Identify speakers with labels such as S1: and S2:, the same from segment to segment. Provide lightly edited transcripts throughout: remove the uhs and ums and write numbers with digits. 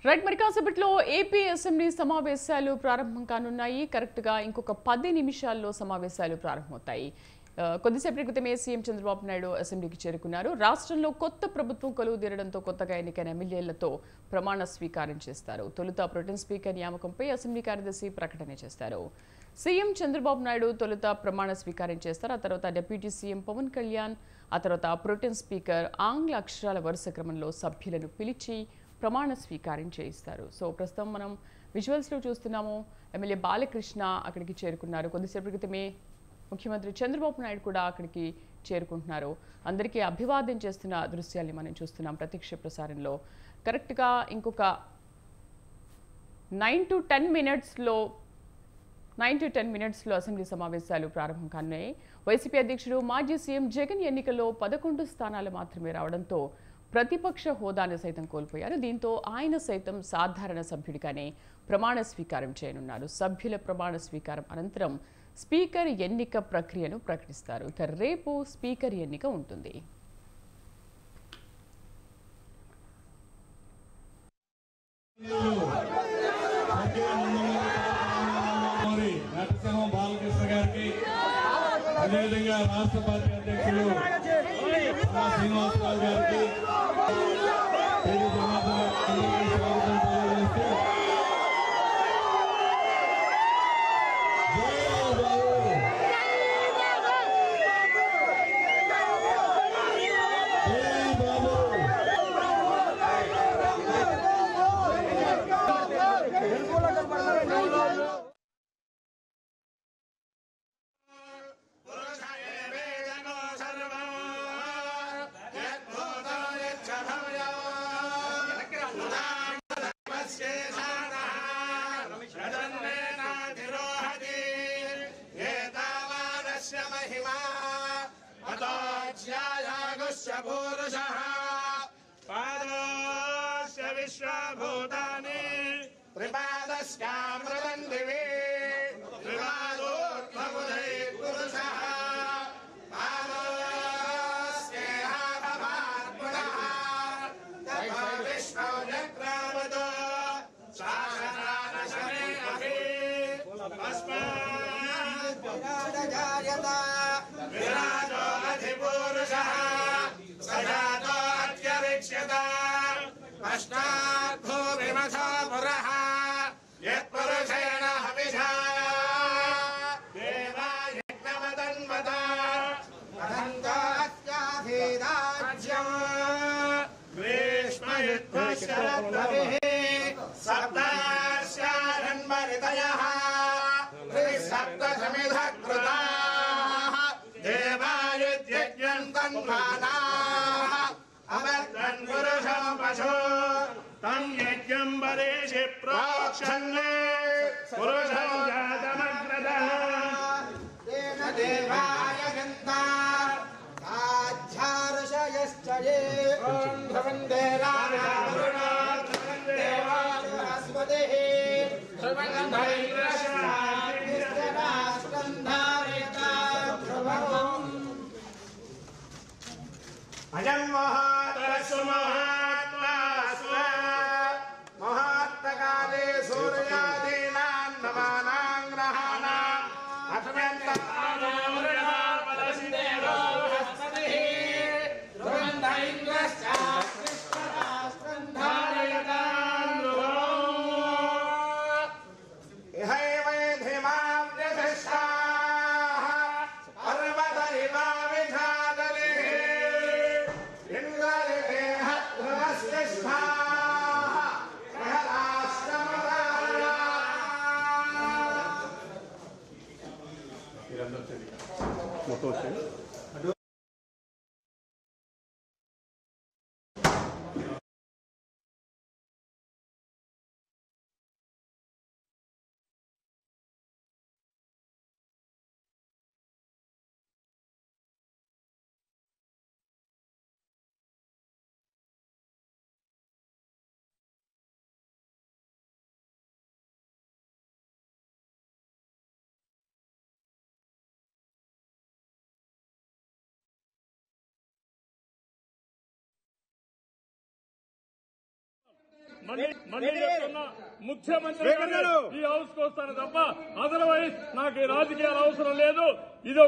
S1: Right మరి కాసేపట్లో AP assembly సమావేశాలు ప్రారంభం కానున్నాయి. కరెక్ట్గా ఇంకొక 10 నిమిషాల్లో సమావేశాలు ప్రారంభమవుతాయి. కొద్దిసేపటి క్రితమే సీఎం చంద్రబాబు నాయుడు అసెంబ్లీకి చేరుకున్నారు. రాష్ట్రంలో కొత్త ప్రభుత్వం కొలువుదీరడంతో కొత్తగా ఎన్నికైన ఎమ్మెల్యేలతో ప్రమాణ స్వీకారం చేస్తారు. తొలుత ప్రొటెం స్పీకర్ నియామకంపై అసెంబ్లీ కార్యదర్శి ప్రకటన చేస్తారు. సీఎం చంద్రబాబు నాయుడు తొలుత ప్రమాణ స్వీకారం చేస్తారు. ఆ తర్వాత డిప్యూటీ సీఎం పవన్ కళ్యాణ్, ఆ తర్వాత ప్రొటెం స్పీకర్ ఆంగ్ల అక్షరాల వరుస క్రమంలో సభ్యులను పిలిచి ప్రమాణ స్వీకారం చేయిస్తారు. సో ప్రస్తుతం మనం విజువల్స్లో చూస్తున్నాము. ఎమ్మెల్యే బాలకృష్ణ అక్కడికి చేరుకున్నారు. కొద్దిసేపటి క్రితమే ముఖ్యమంత్రి చంద్రబాబు నాయుడు కూడా అక్కడికి చేరుకుంటున్నారు. అందరికీ అభివాదం చేస్తున్న దృశ్యాల్ని మనం చూస్తున్నాం ప్రత్యక్ష ప్రసారంలో. కరెక్ట్గా ఇంకొక 9 to 10 మినిట్స్లో అసెంబ్లీ సమావేశాలు ప్రారంభం కానున్నాయి. వైసీపీ అధ్యక్షుడు మాజీ సీఎం జగన్ ఎన్నికల్లో 11 స్థానాలు మాత్రమే రావడంతో ప్రతిపక్ష హోదాను సైతం కోల్పోయారు. దీంతో ఆయన సైతం సాధారణ సభ్యుడిగానే ప్రమాణ స్వీకారం చేయనున్నారు. సభ్యుల ప్రమాణ స్వీకారం అనంతరం స్పీకర్ ఎన్నిక ప్రక్రియను ప్రకటిస్తారు. ఇక రేపు స్పీకర్ ఎన్నిక ఉంటుంది.
S2: బాలకృష్ణ గారికి అదేవిధంగా రాష్ట్ర పార్టీ అధ్యక్షులు శ్రీనివాసరావు గారికి
S3: विश्वभूतानि त्रिपादस्यामृतं दिवे त्रिपादोर्ध्वमुदय पुरुषः पादोस्तेह भवात्मनः ततो विश्वजग्रामतो शासनानशने अपि अस्मात् विराजजायता विराजो अधिपुरुषः सजातो अत्यरिक्ष्यता अष्टाद्धो विमथा पुरः यत्पुरुषेण हविषा देवायज्ञमदन्वता अनन्तास्याधीराज्यम् ग्रीष्मयुद्धशरद्रविः सप्तास्यारन्मरितयः त्रिसप्तसमिधः कृताः देवायुध्यज्ञम् तन्मानाः अवर्धन् पुरुषं पशो तं यज्ञं वरेषि प्रोक्षन्ने पुरुषं जातमग्रदः तेन देवाय गन्ता आध्यार्षयश्च ये ॐ ध्रुवन्दे रावरुणा ध्रुवन्दे वास्वदेः ध्रुवन्दैरश्राष्टं धारयता ध्रुवम् अयं महात्मसु महात्मा महात्मकाले सूर्यादीनां नवानां ग्रहाणाम् अथमेन्तानामृणापदसिदेवो बृहस्पतिः ध्रुवन्त इन्द्रश्च कृष्णराष्ट्रं धारयतां ध्रुवम् इहैव धिमां यशस्साः पर्वत इवा विधादलिः
S4: మొత్తం వచ్చాయి.
S2: మళ్ళీ చెప్తున్నా, ముఖ్యమంత్రి గారు ఈ హౌస్ కు వస్తాను తప్ప అదర్వైజ్ నాకు ఈ రాజకీయాలు అవసరం లేదు. ఇది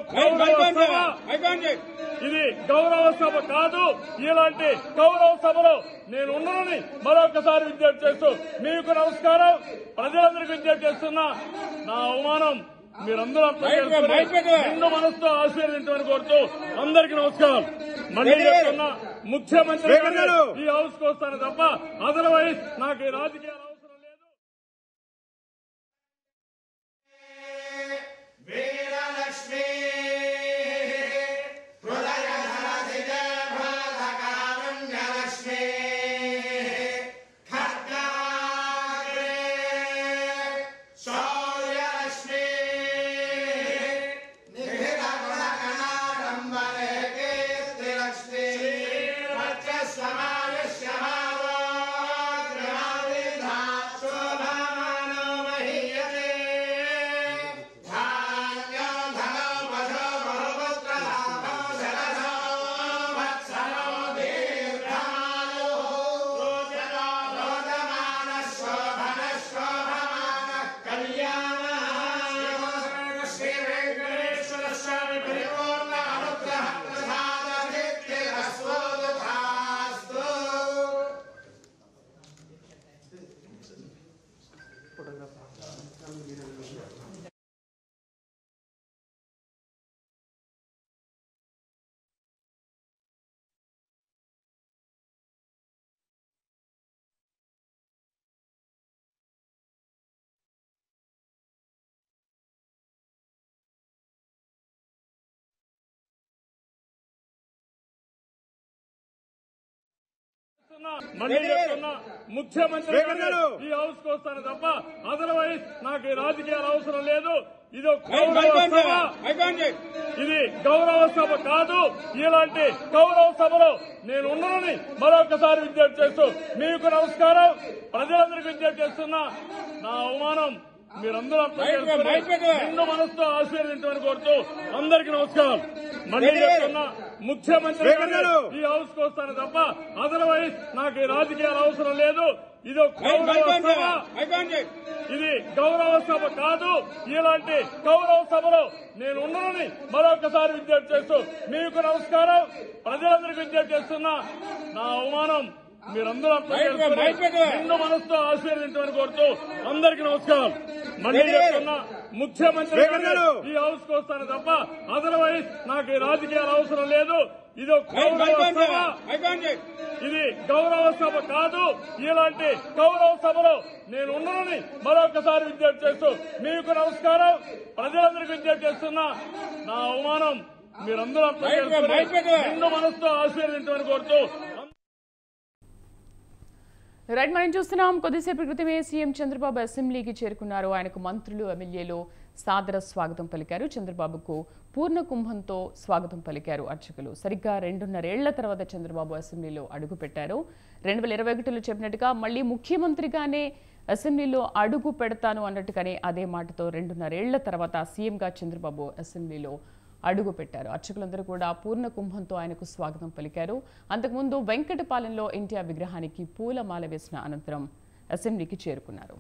S2: గౌరవ సభ కాదు. ఇలాంటి గౌరవ సభలో నేను ఉన్నానని మరొకసారి విజ్ఞప్తి చేస్తూ మీకు నమస్కారం. ప్రజలందరికీ విజ్ఞప్తి చేస్తున్నా, నా అవమానం మీరందరూ నిండు మనసుతో ఆశీర్వదించమని కోరుతూ అందరికీ నమస్కారం. మళ్ళీ చెప్తున్నా, ముఖ్యమంత్రి గారు ఈ హౌస్ కు వస్తాను తప్ప అదర్వైజ్ నాకు ఈ రాజకీయాలు అవసరం లేదు.
S3: వీరలక్ష్మీ
S2: మళ్ళీ చెప్తున్నా, ముఖ్యమంత్రి గారు ఈ హౌస్ కు వస్తాను తప్ప అదర్వైజ్ నాకు ఈ రాజకీయాలు అవసరం లేదు. ఇది గౌరవ సభ కాదు. ఇలాంటి గౌరవ సభలో నేను ఉన్నానని మరొకసారి విజ్ఞప్తి చేస్తూ మీకు నమస్కారం. ప్రజలందరికీ విజ్ఞప్తి చేస్తున్నా, నా అవమానం మీరందరూ నిండు మనసుతో ఆశీర్వదించమని కోరుతూ అందరికీ నమస్కారం. మళ్ళీ చెప్తున్నా, ముఖ్యమంత్రి గారు ఈ హౌస్ కు వస్తాను తప్ప అదర్వైజ్ నాకు ఈ రాజకీయాలు అవసరం లేదు. ఇది గౌరవ సభ కాదు. ఇలాంటి గౌరవ సభలో నేను ఉన్నానని మరొకసారి విజ్ఞప్తి చేస్తూ మీకు నమస్కారం. ప్రజలందరికీ విజ్ఞప్తి చేస్తున్నా, నా అవమానం మీరందరూ నిండు మనసుతో ఆశీర్వదించమని కోరుతూ అందరికీ నమస్కారం. మళ్ళీ చెప్తున్నా, ముఖ్యమంత్రి గారు ఈ హౌస్ కు వస్తాను తప్ప అదర్వైజ్ నాకు ఈ రాజకీయాలు అవసరం లేదు. ఇది గౌరవ సభ కాదు. ఇలాంటి గౌరవ సభలో నేను ఉన్నానని మరొకసారి విజ్ఞప్తి చేస్తూ మీకు నమస్కారం. ప్రజలందరికీ విజ్ఞప్తి చేస్తున్నా, నా అవమానం మీరందరూ నిండు మనసుతో ఆశీర్వదించమని కోరుతూ.
S1: రైట్, మనం చూస్తున్నాం. కొద్దిసేపు క్రితమే సీఎం చంద్రబాబు అసెంబ్లీకి చేరుకున్నారు. ఆయనకు మంత్రులు, ఎమ్మెల్యేలు సాదర స్వాగతం పలికారు. చంద్రబాబుకు పూర్ణ కుంభంతో స్వాగతం పలికారు అర్చకులు. సరిగ్గా 2.5 ఏళ్ల తర్వాత చంద్రబాబు అసెంబ్లీలో అడుగుపెట్టారు. 2021లో చెప్పినట్టుగా మళ్ళీ ముఖ్యమంత్రిగానే అసెంబ్లీలో అడుగు పెడతాను అన్నట్టుగానే అదే మాటతో 2.5 ఏళ్ల తర్వాత సీఎంగా చంద్రబాబు అసెంబ్లీలో అడుగు పెట్టారు. అర్చకులందరూ కూడా పూర్ణ కుంభంతో ఆయనకు స్వాగతం పలికారు. అంతకుముందు వెంకటపాలెంలో ఎన్టీఆర్ విగ్రహానికి పూలమాల వేసిన అనంతరం అసెంబ్లీకి చేరుకున్నారు.